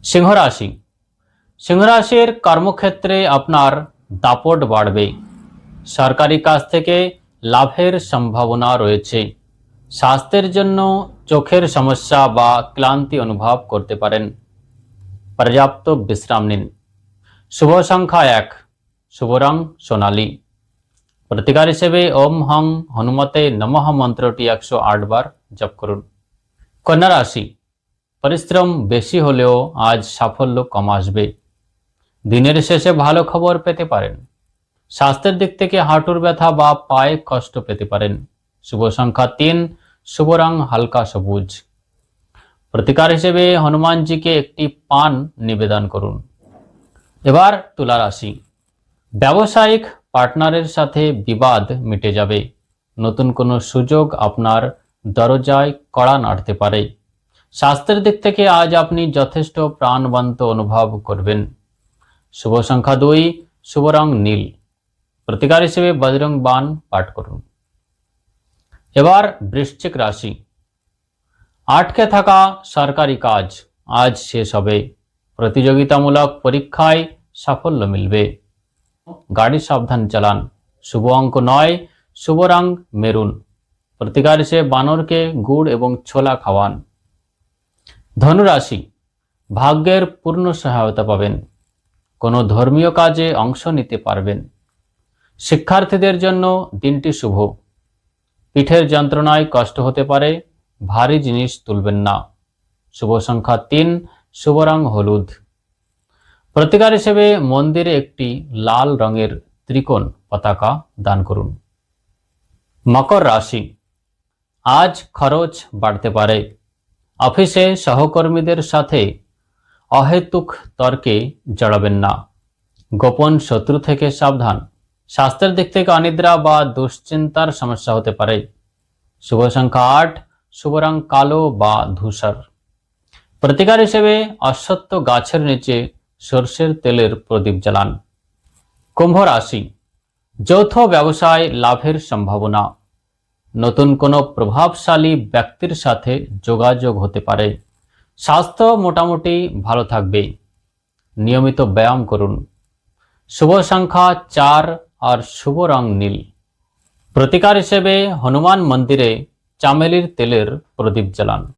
সিংহ রাশি। সিংহ রাশির কর্মক্ষেত্রে আপনার দাপট বাড়বে। সরকারি কাজ থেকে লাভের সম্ভাবনা রয়েছে। স্বাস্থ্যের জন্য চোখের সমস্যা বা ক্লান্তি অনুভব করতে পারেন। পর্যাপ্ত বিশ্রাম নিন। শুভ সংখ্যা 1, শুভ রং সোনালী। প্রতিকার হিসেবে ওম হং হনুমতে নমঃ মন্ত্রটি 108 বার জপ করুন। কন্যা রাশি। পরিশ্রম বেশি হলেও আজ সাফল্য কম আসবে। দিনের শেষে ভালো খবর পেতে পারেন। স্বাস্থ্যের দিক থেকে হাঁটুর ব্যথা বা পায়ে কষ্ট পেতে পারেন। শুভ সংখ্যা 3, শুভ রং হালকা সবুজ। প্রতিকার হিসেবে হনুমানজিকে একটি পান নিবেদন করুন। এবার তুলা রাশি। ব্যবসায়িক পার্টনারের সাথে বিবাদ মিটে যাবে। নতুন কোনো সুযোগ আপনার দরজায় কড়া নাড়তে পারে। স্বাস্থ্যের দিক থেকে আজ আপনি যথেষ্ট প্রাণবন্ত অনুভব করবেন। শুভ সংখ্যা 2, শুভ রং নীল। প্রতিকার হিসেবে বজরং বাণ পাঠ করুন। এবার বৃশ্চিক রাশি। আটকে থাকা সরকারি কাজ আজ শেষ হবে। প্রতিযোগিতামূলক পরীক্ষায় সাফল্য মিলবে। গাড়ি সাবধান চালান। শুভ অঙ্ক 9, শুভ রং মেরুন। প্রতিকার হিসেবে বানরকে গুড় এবং ছোলা খাওয়ান। ধনু রাশি। ভাগ্যের পূর্ণ সহায়তা পাবেন। কোনো ধর্মীয় কাজে অংশ নিতে পারবেন। শিক্ষার্থীদের জন্য দিনটি শুভ। পিঠের যন্ত্রণায় কষ্ট হতে পারে, ভারী জিনিস তুলবেন না। শুভ সংখ্যা 3, শুভ রং হলুদ। প্রতিকার হিসেবে মন্দিরে একটি লাল রঙের ত্রিকোণ পতাকা দান করুন। মকর রাশি। আজ খরচ বাড়তে পারে। অফিসে সহকর্মীদের সাথে অহেতুক তর্কে জড়াবেন না। গোপন শত্রু থেকে সাবধান। স্বাস্থ্যের দিক থেকে অনিদ্রা বা দুশ্চিন্তার সমস্যা হতে পারে। শুভ সংখ্যা 8, শুভ রং কালো বা ধূসর। প্রতিকার হিসেবে অশ্বত্থ গাছের নিচে সরষের তেলের প্রদীপ জ্বালান। কুম্ভ রাশি। যৌথ ব্যবসায় লাভের সম্ভাবনা। নতুন কোনো প্রভাবশালী ব্যক্তির সাথে যোগাযোগ হতে পারে। স্বাস্থ্য মোটামুটি ভালো থাকবে। নিয়মিত ব্যায়াম করুন। শুভ সংখ্যা 4 আর শুভ রং নীল। প্রতিকার হিসেবে হনুমান মন্দিরে চামেলির তেলের প্রদীপ জ্বালান।